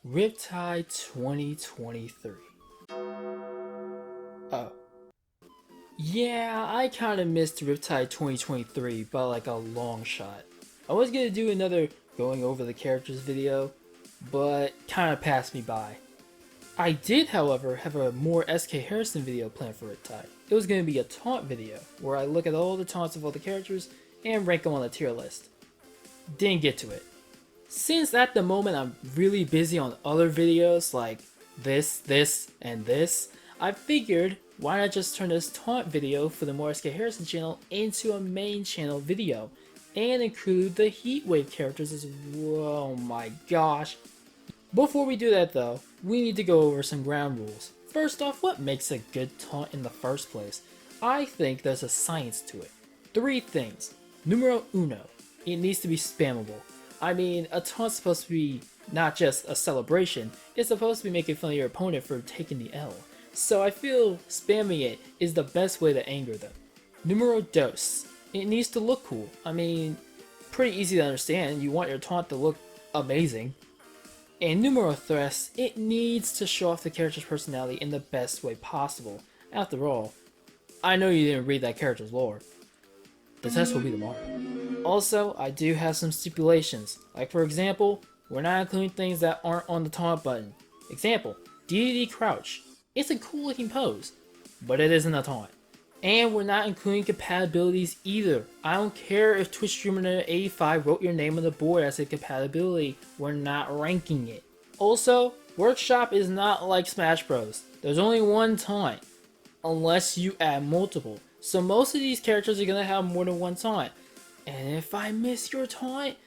Riptide 2023. Oh. Yeah, I kinda missed Riptide 2023 by like a long shot. I was gonna do another going over the characters video, but kinda passed me by. I did, however, have a more SK Harrison video planned for Riptide. It was gonna be a taunt video, where I look at all the taunts of all the characters and rank them on a tier list. Didn't get to it. Since at the moment I'm really busy on other videos like this, and this, I figured why not just turn this taunt video for the More SK Harrison channel into a main channel video and include the Heatwave characters as well. Oh my gosh. Before we do that though, we need to go over some ground rules. First off, what makes a good taunt in the first place? I think there's a science to it. 3 things. Numero uno, it needs to be spammable. I mean, a taunt's supposed to be not just a celebration, it's supposed to be making fun of your opponent for taking the L. So I feel spamming it is the best way to anger them. Numero dos, it needs to look cool. I mean, pretty easy to understand, you want your taunt to look amazing. And numero tres, it needs to show off the character's personality in the best way possible. After all, I know you didn't read that character's lore. The test will be tomorrow. Also, I do have some stipulations, like for example, we're not including things that aren't on the taunt button. Example, DDD Crouch. It's a cool looking pose, but it isn't a taunt. And we're not including compatibilities either. I don't care if Twitch Streamer 85 wrote your name on the board as a compatibility, we're not ranking it. Also, Workshop is not like Smash Bros. There's only one taunt, unless you add multiple. So most of these characters are gonna have more than one taunt. And if I miss your taunt,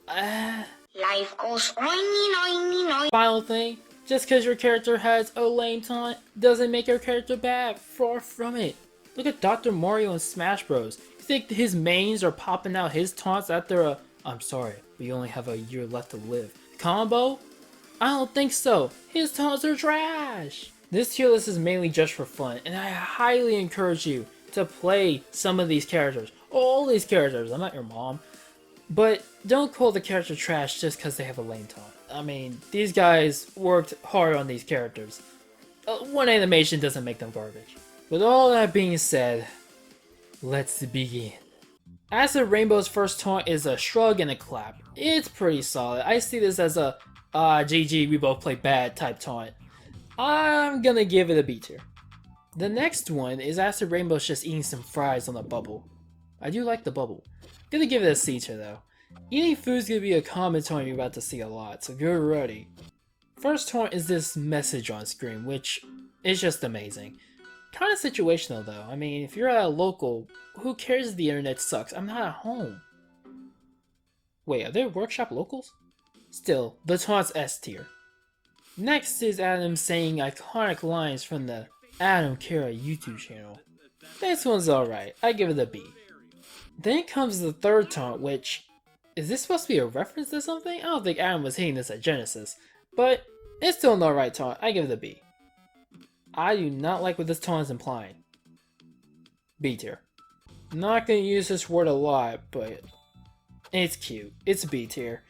life goes on. Final thing, just because your character has a lame taunt doesn't make your character bad. Far from it. Look at Dr. Mario in Smash Bros. You think his mains are popping out his taunts after a "I'm sorry, but you only have a year left to live" combo? I don't think so. His taunts are trash. This tier list is mainly just for fun, and I highly encourage you to play some of these characters. All these characters, I'm not your mom. But don't call the character trash just because they have a lame taunt. I mean, these guys worked hard on these characters. One animation doesn't make them garbage. With all that being said, let's begin. Acid Rainbow's first taunt is a shrug and a clap. It's pretty solid. I see this as a GG, we both play bad type taunt. I'm gonna give it a B tier. The next one is Acid Rainbow's just eating some fries on a bubble. I do like the bubble. Gonna give it a C tier though. Eating food's gonna be a common taunt you're about to see a lot, so get ready. First taunt is this message on screen, which is just amazing. Kinda situational though. I mean, if you're at a local, who cares if the internet sucks? I'm not at home. Wait, are there workshop locals? Still, the taunt's S tier. Next is Adam saying iconic lines from the Adam Kara YouTube channel. This one's alright, I give it a B. Then comes the third taunt, which, is this supposed to be a reference to something? I don't think Adam was hitting this at Genesis, but it's still an alright taunt, I give it a B. I do not like what this taunt is implying. B tier. Not gonna use this word a lot, but it's cute. It's a B tier.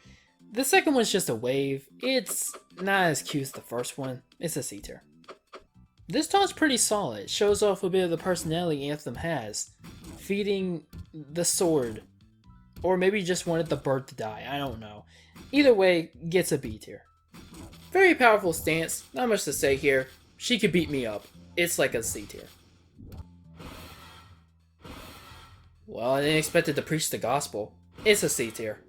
The second one's just a wave. It's not as cute as the first one. It's a C tier. This taunt's pretty solid. It shows off a bit of the personality Anthem has. Feeding the sword. Or maybe just wanted the bird to die. I don't know. Either way, gets a B tier. Very powerful stance. Not much to say here. She could beat me up. It's like a C tier. Well, I didn't expect it to preach the gospel. It's a C tier.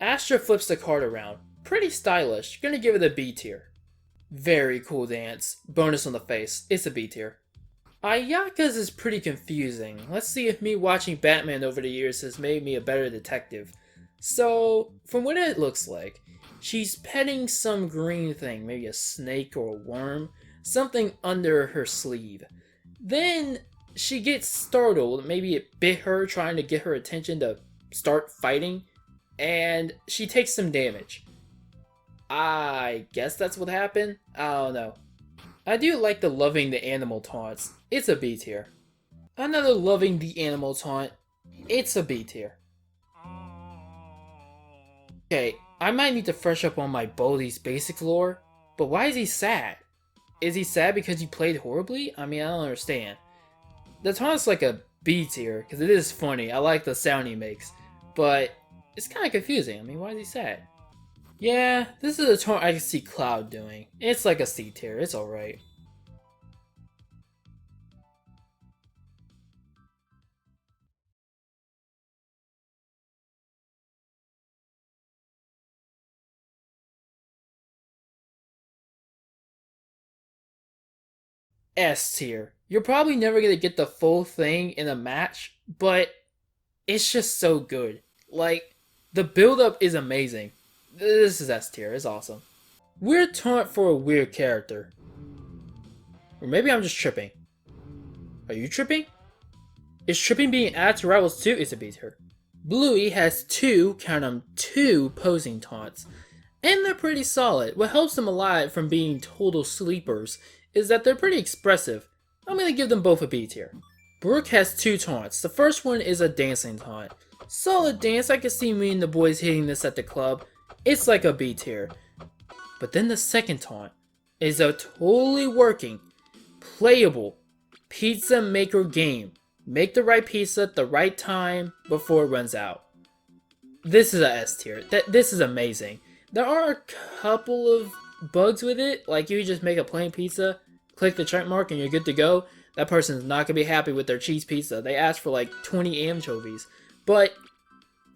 Astra flips the card around. Pretty stylish. Gonna give it a B tier. Very cool dance. Bonus on the face. It's a B tier. Ayaka's is pretty confusing. Let's see if me watching Batman over the years has made me a better detective. So, from what it looks like, she's petting some green thing, maybe a snake or a worm, something under her sleeve. Then, she gets startled, maybe it bit her trying to get her attention to start fighting, and she takes some damage. I guess that's what happened? I don't know. I do like the loving the animal taunts. It's a B tier. Another loving the animal taunt. It's a B tier. Okay, I might need to fresh up on my Baldi's basics lore, but why is he sad? Is he sad because he played horribly? I mean, I don't understand. The taunt's like a B tier, because it is funny. I like the sound he makes, but it's kind of confusing. I mean, why is he sad? Yeah, this is a taunt I can see Cloud doing. It's like a C tier, it's alright. S tier. You're probably never gonna get the full thing in a match, but it's just so good. Like, the build up is amazing. This is S tier, it's awesome. Weird taunt for a weird character. Or maybe I'm just tripping. Are you tripping? Is tripping being added to Rivals 2? It's a B tier. Bluey has two, count 'em, two posing taunts. And they're pretty solid. What helps them alive from being total sleepers is that they're pretty expressive. I'm gonna give them both a B tier. Brooke has two taunts. The first one is a dancing taunt. Solid dance, I can see me and the boys hitting this at the club. It's like a B tier. But then the second taunt is a totally working, playable pizza maker game. Make the right pizza at the right time before it runs out. This is a S tier. This is amazing. There are a couple of bugs with it, like you just make a plain pizza, click the check mark and you're good to go. That person's not gonna be happy with their cheese pizza. They asked for like 20 anchovies. But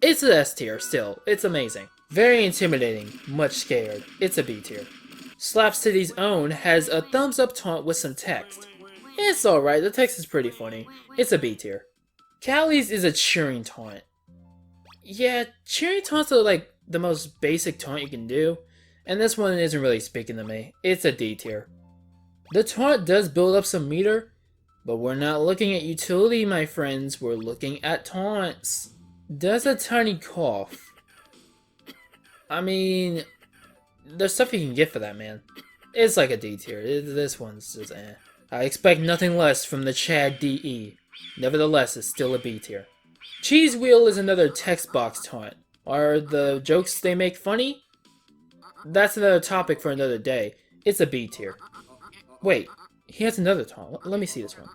it's an S tier still. It's amazing. Very intimidating, much scared. It's a B tier. Slap City's own has a thumbs up taunt with some text. It's alright, the text is pretty funny. It's a B tier. Callie's is a cheering taunt. Yeah, cheering taunts are like the most basic taunt you can do, and this one isn't really speaking to me. It's a D tier. The taunt does build up some meter, but we're not looking at utility, my friends. We're looking at taunts. Does a tiny cough. I mean, there's stuff you can get for that, man. It's like a D tier. This one's just eh. I expect nothing less from the Chad DE. Nevertheless, it's still a B tier. Cheese Wheel is another text box taunt. Are the jokes they make funny? That's another topic for another day. It's a B tier. Wait, he has another taunt. Let me see this one.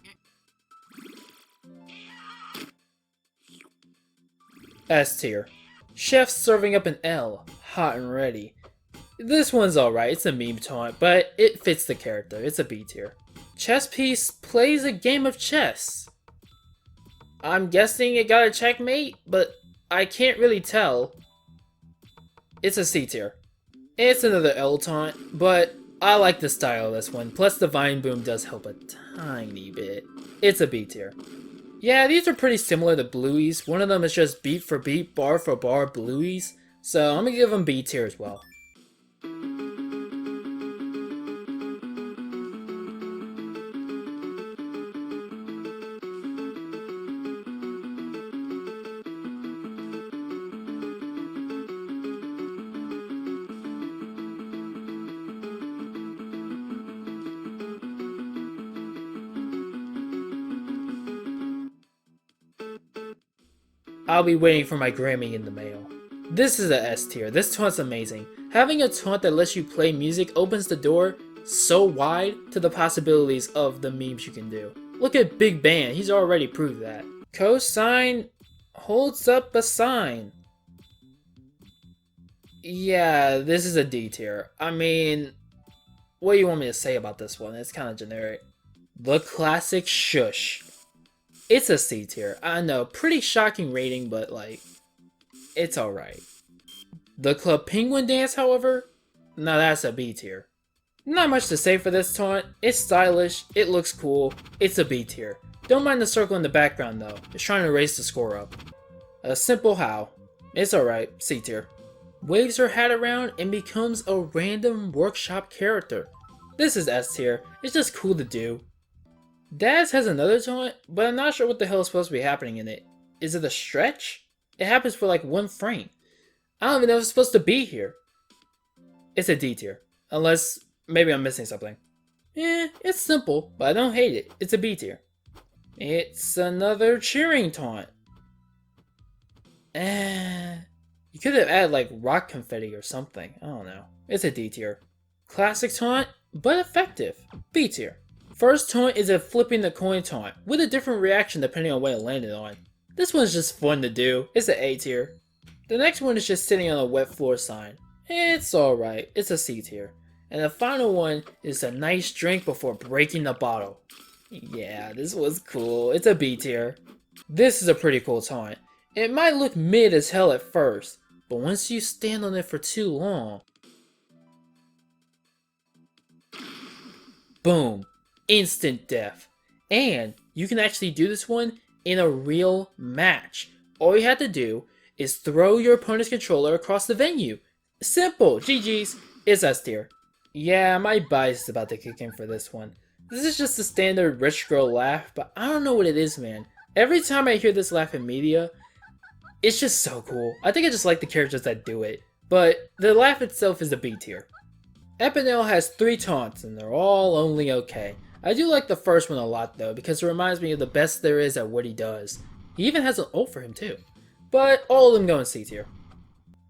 S tier. Chef serving up an L, hot and ready. This one's alright, it's a meme taunt, but it fits the character. It's a B tier. Chess Piece plays a game of chess. I'm guessing it got a checkmate, but I can't really tell. It's a C tier. It's another L taunt, but I like the style of this one. Plus the Vine Boom does help a tiny bit. It's a B tier. Yeah, these are pretty similar to Bluey's. One of them is just beat for beat, bar for bar Bluey's. So I'm gonna give them B tier as well. I'll be waiting for my Grammy in the mail. This is a S tier. This taunt's amazing. Having a taunt that lets you play music opens the door so wide to the possibilities of the memes you can do. Look at Big Bang, he's already proved that. Cosine holds up a sign. Yeah, this is a D tier. I mean, what do you want me to say about this one? It's kind of generic. The classic Shush. It's a C tier. I know, pretty shocking rating, but like, it's alright. The Club Penguin dance, however, now that's a B tier. Not much to say for this taunt. It's stylish, it looks cool, it's a B tier. Don't mind the circle in the background though, it's trying to raise the score up. A simple how. It's alright, C tier. Waves her hat around and becomes a random workshop character. This is S tier, it's just cool to do. Daz has another taunt, but I'm not sure what the hell is supposed to be happening in it. Is it a stretch? It happens for like one frame. I don't even know if it's supposed to be here. It's a D tier. Unless, maybe I'm missing something. It's simple, but I don't hate it. It's a B tier. It's another cheering taunt. You could have added like rock confetti or something. I don't know. It's a D tier. Classic taunt, but effective. B tier. First taunt is a flipping the coin taunt, with a different reaction depending on what it landed on. This one's just fun to do. It's an A tier. The next one is just sitting on a wet floor sign. It's alright. It's a C tier. And the final one is a nice drink before breaking the bottle. Yeah, this was cool. It's a B tier. This is a pretty cool taunt. It might look mid as hell at first, but once you stand on it for too long... Boom. Instant death. And you can actually do this one in a real match. All you have to do is throw your opponent's controller across the venue. Simple. GG's. It's S tier. Yeah, my bias is about to kick in for this one. This is just a standard rich girl laugh, but I don't know what it is, man. Every time I hear this laugh in media, it's just so cool. I think I just like the characters that do it, but the laugh itself is a B tier. Epinel has 3 taunts, and they're all only okay. I do like the first one a lot though, because it reminds me of the best there is at what he does. He even has an ult for him too. But all of them go in C tier.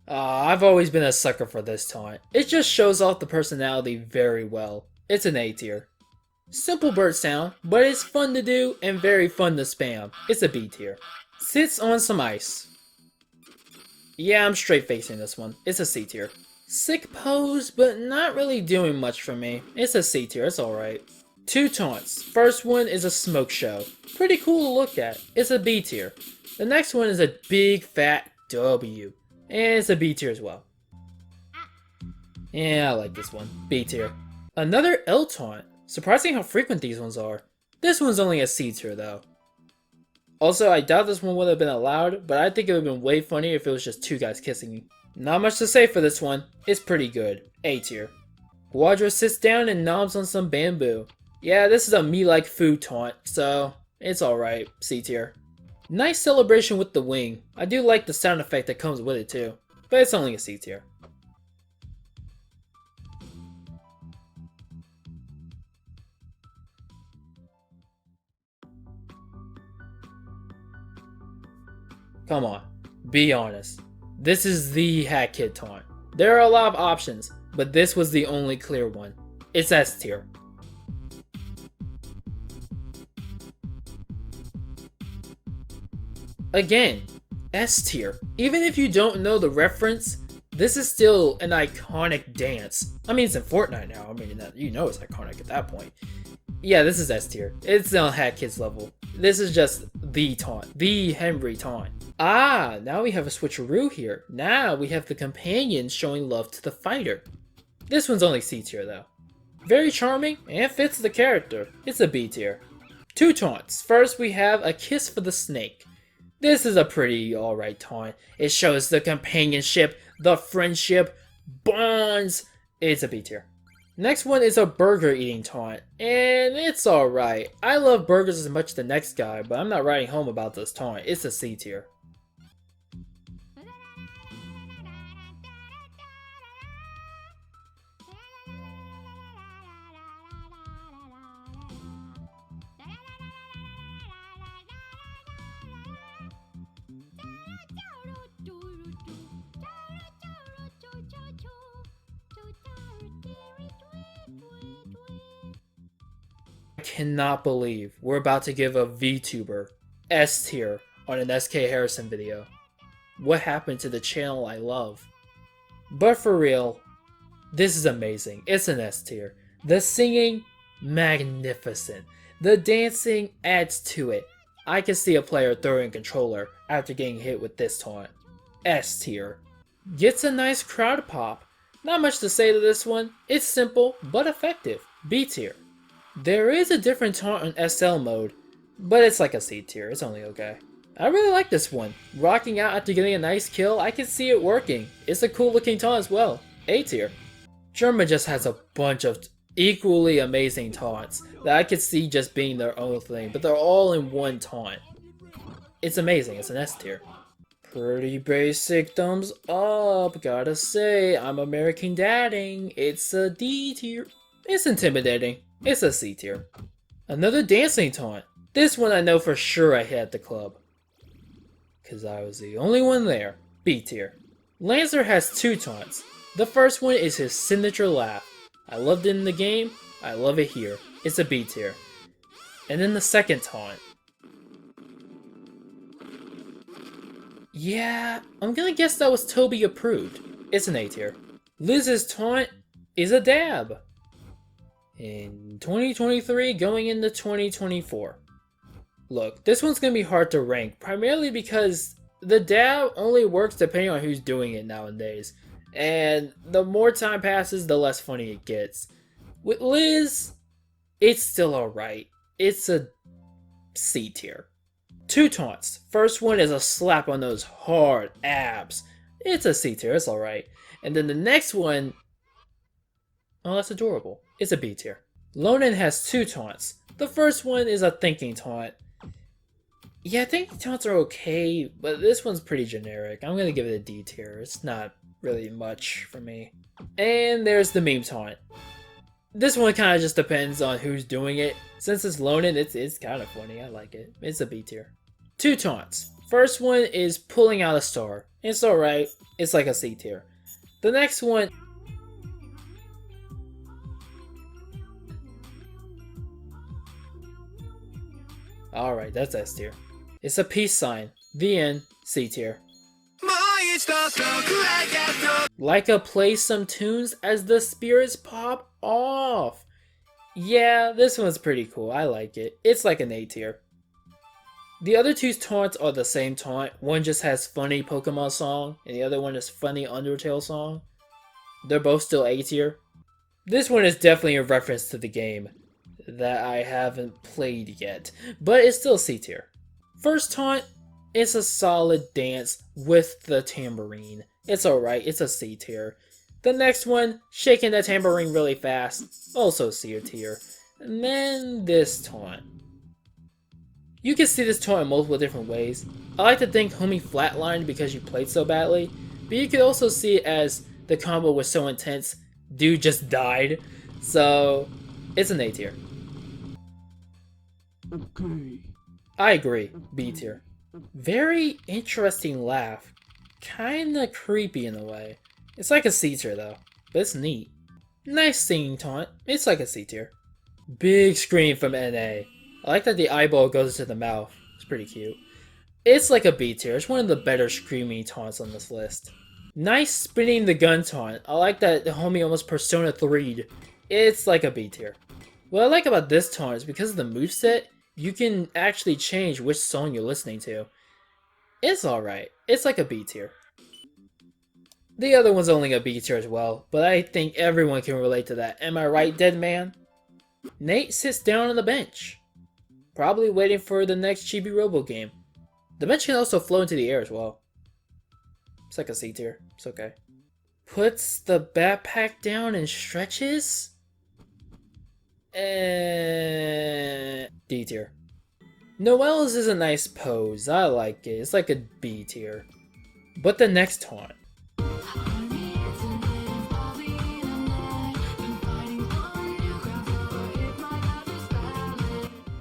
I've always been a sucker for this taunt. It just shows off the personality very well. It's an A tier. Simple bird sound, but it's fun to do and very fun to spam. It's a B tier. Sits on some ice. Yeah, I'm straight facing this one. It's a C tier. Sick pose, but not really doing much for me. It's a C tier, it's alright. 2 taunts. First one is a smoke show. Pretty cool to look at. It's a B tier. The next one is a big fat W. And it's a B tier as well. Yeah, I like this one. B tier. Another L taunt. Surprising how frequent these ones are. This one's only a C tier though. Also, I doubt this one would have been allowed, but I think it would have been way funnier if it was just 2 guys kissing. Not much to say for this one. It's pretty good. A tier. Guadra sits down and noms on some bamboo. Yeah, this is a me like food taunt, so it's alright. C tier. Nice celebration with the wing. I do like the sound effect that comes with it too, but it's only a C tier. Come on, be honest. This is the Hat Kid taunt. There are a lot of options, but this was the only clear one. It's S tier. Again, S tier. Even if you don't know the reference, this is still an iconic dance. I mean, it's in Fortnite now. I mean, you know it's iconic at that point. Yeah, this is S tier. It's on Hat Kid's level. This is just the taunt. The Henry taunt. Ah, now we have a switcheroo here. Now we have the companion showing love to the fighter. This one's only C tier though. Very charming and fits the character. It's a B tier. 2 taunts. First we have a kiss for the snake. This is a pretty alright taunt. It shows the companionship, the friendship, bonds. It's a B tier. Next one is a burger eating taunt, and it's alright. I love burgers as much as the next guy, but I'm not writing home about this taunt. It's a C tier. I cannot believe we're about to give a VTuber S tier on an SK Harrison video. What happened to the channel I love? But for real, this is amazing. It's an S tier. The singing, magnificent. The dancing adds to it. I can see a player throwing a controller after getting hit with this taunt. S tier. Gets a nice crowd pop. Not much to say to this one. It's simple but effective. B tier. There is a different taunt on SL mode, but it's like a C tier. It's only okay. I really like this one. Rocking out after getting a nice kill, I can see it working. It's a cool looking taunt as well. A tier. Germa just has a bunch of equally amazing taunts that I could see just being their own thing, but they're all in one taunt. It's amazing. It's an S tier. Pretty basic thumbs up. Gotta say, I'm American dadding. It's a D tier. It's intimidating. It's a C tier. Another dancing taunt. This one I know for sure I hit at the club, cause I was the only one there. B tier. Lancer has 2 taunts. The first one is his signature laugh. I loved it in the game, I love it here. It's a B tier. And then the second taunt. Yeah, I'm gonna guess that was Toby approved. It's an A tier. Liz's taunt is a dab. In 2023 going into 2024. Look, this one's gonna be hard to rank, primarily because the dab only works depending on who's doing it nowadays. And the more time passes, the less funny it gets. With Liz, it's still alright. It's a C tier. 2 taunts. First one is a slap on those hard abs. It's a C tier, it's alright. And then the next one, oh, that's adorable. It's a B tier. Lonan has 2 taunts. The first one is a thinking taunt. Yeah, thinking taunts are okay, but this one's pretty generic. I'm gonna give it a D tier. It's not really much for me. And there's the meme taunt. This one kind of just depends on who's doing it. Since it's Lonan, it's kind of funny. I like it. It's a B tier. 2 taunts. First one is pulling out a star. It's alright. It's like a C tier. The next one... Alright, that's S tier. It's a peace sign. The end. C tier. Leica plays some tunes as the spirits pop off. Yeah, this one's pretty cool. I like it. It's like an A tier. The other 2 taunts are the same taunt. One just has funny Pokemon song, and the other one is funny Undertale song. They're both still A tier. This one is definitely a reference to the game that I haven't played yet, but it's still C tier. First taunt, it's a solid dance with the tambourine. It's alright, it's a C tier. The next one, shaking the tambourine really fast, also C tier. And then this taunt. You can see this taunt in multiple different ways. I like to think homie flatlined because you played so badly, but you could also see it as the combo was so intense, dude just died. So, it's an A tier. Okay. I agree, B tier. Very interesting laugh. Kinda creepy in a way. It's like a C tier though, but it's neat. Nice singing taunt. It's like a C tier. Big scream from NA. I like that the eyeball goes to the mouth. It's pretty cute. It's like a B tier. It's one of the better screaming taunts on this list. Nice spinning the gun taunt. I like that the homie almost Persona 3'd. It's like a B tier. What I like about this taunt is because of the moveset, you can actually change which song you're listening to. It's alright. It's like a B tier. The other one's only a B tier as well, but I think everyone can relate to that. Am I right, dead man? Nate sits down on the bench. Probably waiting for the next Chibi Robo game. The bench can also flow into the air as well. It's like a C tier. It's okay. Puts the backpack down and stretches? D tier. Noelle's is a nice pose. I like it. It's like a B tier. But the next taunt.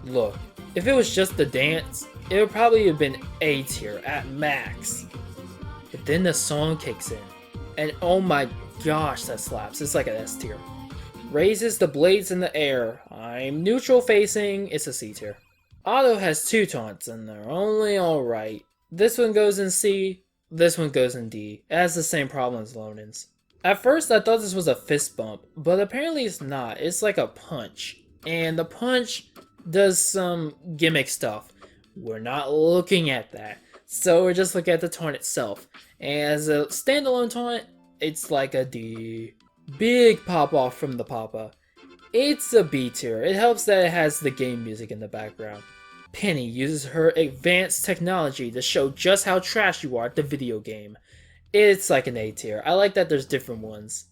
Look, if it was just the dance, it would probably have been A tier at max. But then the song kicks in. And oh my gosh, that slaps. It's like an S tier. Raises the blades in the air. I'm neutral facing. It's a C tier. Otto has 2 taunts and they're only alright. This one goes in C. This one goes in D. It has the same problem as Lonan's. At first I thought this was a fist bump, but apparently it's not. It's like a punch. And the punch does some gimmick stuff. We're not looking at that. So we're just looking at the taunt itself. And as a standalone taunt, it's like a D. Big pop off from the papa. It's a B tier. It helps that it has the game music in the background. Penny uses her advanced technology to show just how trash you are at the video game. It's like an A tier. I like that there's different ones.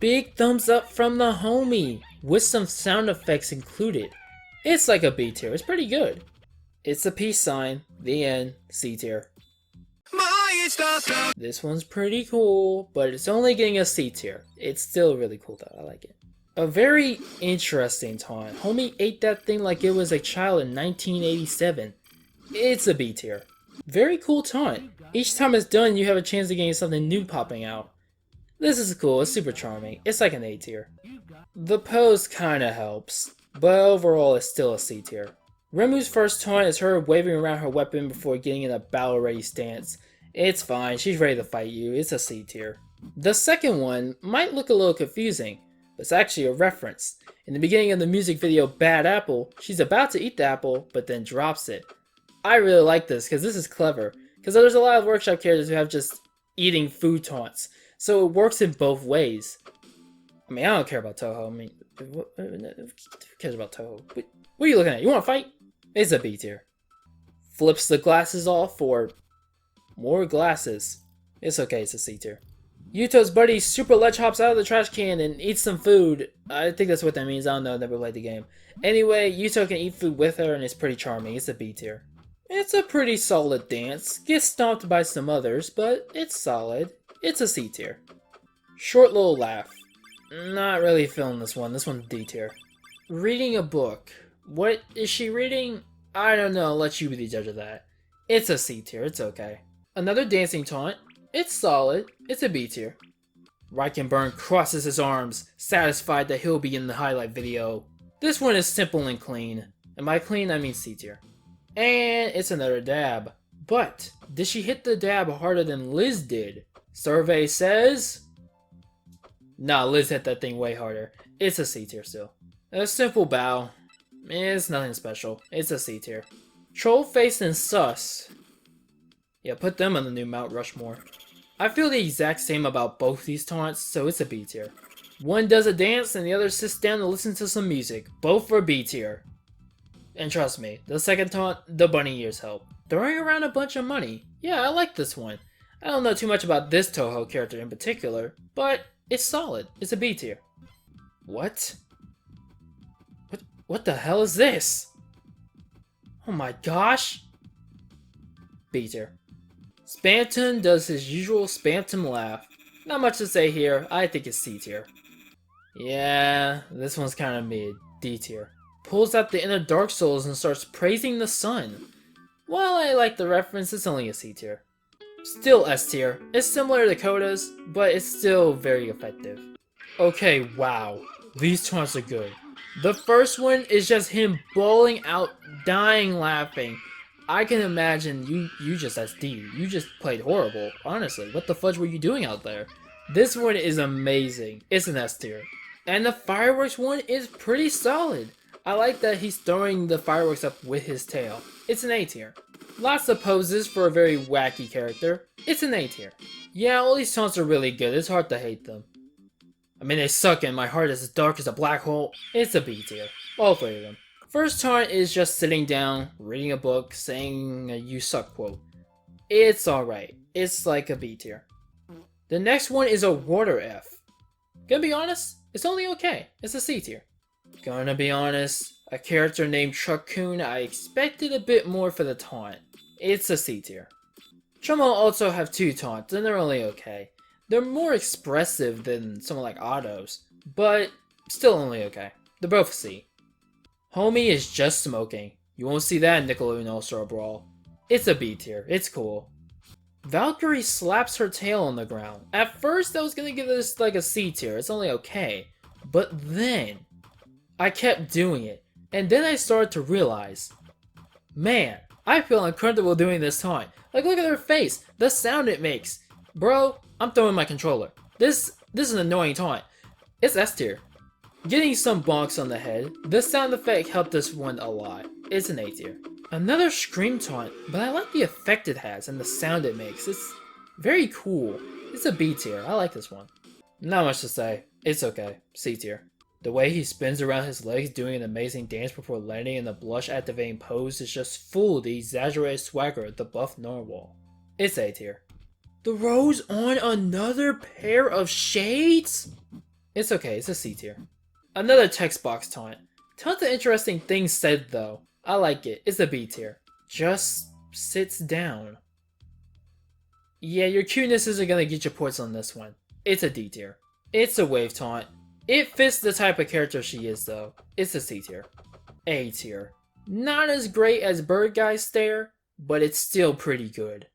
Big thumbs up from the homie, with some sound effects included. It's like a B tier. It's pretty good. It's a peace sign. The end. C tier. This one's pretty cool, but it's only getting a C tier. It's still really cool though. I like it. A very interesting taunt. Homie ate that thing like it was a child in 1987. It's a B tier. Very cool taunt. Each time it's done, you have a chance to gain something new popping out. This is cool, it's super charming. It's like an A tier. The pose kinda helps, but overall it's still a C tier. Remu's first taunt is her waving around her weapon before getting in a battle ready stance. It's fine, she's ready to fight you, it's a C tier. The second one might look a little confusing, but it's actually a reference. In the beginning of the music video Bad Apple, she's about to eat the apple, but then drops it. I really like this because this is clever, because there's a lot of workshop characters who have just eating food taunts, so it works in both ways. I mean, I don't care about Toho. I mean, who cares about Toho? What are you looking at? You want to fight? It's a B tier. Flips the glasses off for more glasses. It's okay, it's a C tier. Yuto's buddy Super Ledge hops out of the trash can and eats some food. I think that's what that means. I don't know, I've never played the game. Anyway, Yuto can eat food with her and it's pretty charming. It's a B tier. It's a pretty solid dance. Gets stomped by some others, but it's solid. It's a C tier. Short little laugh. Not really feeling this one. This one's D tier. Reading a book. What is she reading? I don't know. I'll let you be the judge of that. It's a C tier. It's okay. Another dancing taunt. It's solid. It's a B tier. Reikenburn crosses his arms, satisfied that he'll be in the highlight video. This one is simple and clean. And by clean, I mean C tier. And it's another dab. But, did she hit the dab harder than Liz did? Survey says... Nah, Liz hit that thing way harder. It's a C tier still. A simple bow. It's nothing special. It's a C tier. Trollface and Sus. Yeah, put them on the new Mount Rushmore. I feel the exact same about both these taunts, so it's a B tier. One does a dance and the other sits down to listen to some music. Both are B tier. And trust me, the second taunt, the bunny ears help. Throwing around a bunch of money. Yeah, I like this one. I don't know too much about this Toho character in particular, but it's solid. It's a B tier. What? What the hell is this? Oh my gosh. B tier. Spamton does his usual Spamton laugh. Not much to say here. I think it's C tier. Yeah, this one's kind of mid. D tier. Pulls out the inner Dark Souls and starts praising the sun. While I like the reference, it's only a C tier. Still S tier. It's similar to Koda's, but it's still very effective. Okay, wow. These taunts are good. The first one is just him bawling out, dying laughing. I can imagine you just SD. You just played horrible. Honestly, what the fudge were you doing out there? This one is amazing. It's an S tier. And the fireworks one is pretty solid. I like that he's throwing the fireworks up with his tail. It's an A tier. Lots of poses for a very wacky character. It's an A tier. Yeah, all these taunts are really good. It's hard to hate them. I mean, they suck and my heart is as dark as a black hole. It's a B tier. All three of them. First taunt is just sitting down, reading a book, saying a "you suck" quote. It's alright. It's like a B tier. The next one is a water F. Gonna be honest, it's only okay. It's a C tier. Gonna be honest, a character named Truck-kun, I expected a bit more for the taunt. It's a C tier. Chomo also have two taunts, and they're only okay. They're more expressive than someone like Otto's, but still only okay. They're both C. Homie is just smoking. You won't see that in Nickelodeon All-Star Brawl. It's a B tier. It's cool. Valkyrie slaps her tail on the ground. At first, I was gonna give this like a C tier. It's only okay. But then, I kept doing it. And then I started to realize, man, I feel uncomfortable doing this taunt. Like, look at her face. The sound it makes. Bro, I'm throwing my controller. This is an annoying taunt. It's S tier. Getting some bonks on the head. The sound effect helped this one a lot. It's an A tier. Another scream taunt, but I like the effect it has and the sound it makes. It's very cool. It's a B tier. I like this one. Not much to say. It's okay. C tier. The way he spins around his legs doing an amazing dance before landing in the blush activating pose is just full of the exaggerated swagger of the buff narwhal. It's A tier. The rose on another pair of shades? It's okay. It's a C tier. Another text box taunt. Tons of interesting things said though. I like it. It's a B tier. Just sits down. Yeah, your cuteness isn't gonna get your points on this one. It's a D tier. It's a wave taunt. It fits the type of character she is though. It's a C tier. A tier. Not as great as Bird Guy Stare, but it's still pretty good.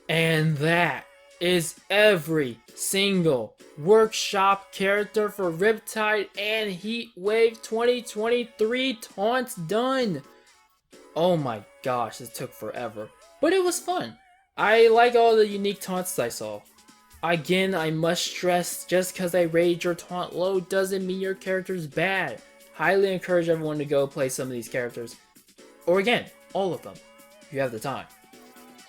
And that is every single workshop character for Riptide and Heatwave 2023 Taunts done. Oh my gosh, this took forever, but it was fun. I like all the unique taunts I saw. Again, I must stress, just because I rated your taunt low doesn't mean your character's bad. Highly encourage everyone to go play some of these characters. Or again, all of them, if you have the time.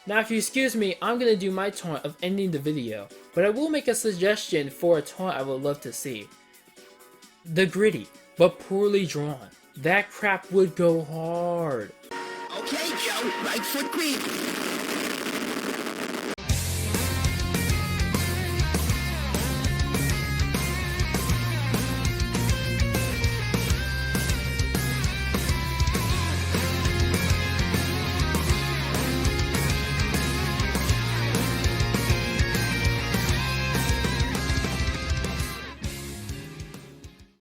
Now if you excuse me, I'm gonna do my taunt of ending the video, but I will make a suggestion for a taunt I would love to see. The gritty, but poorly drawn. That crap would go hard. Okay, Joe, right foot creep.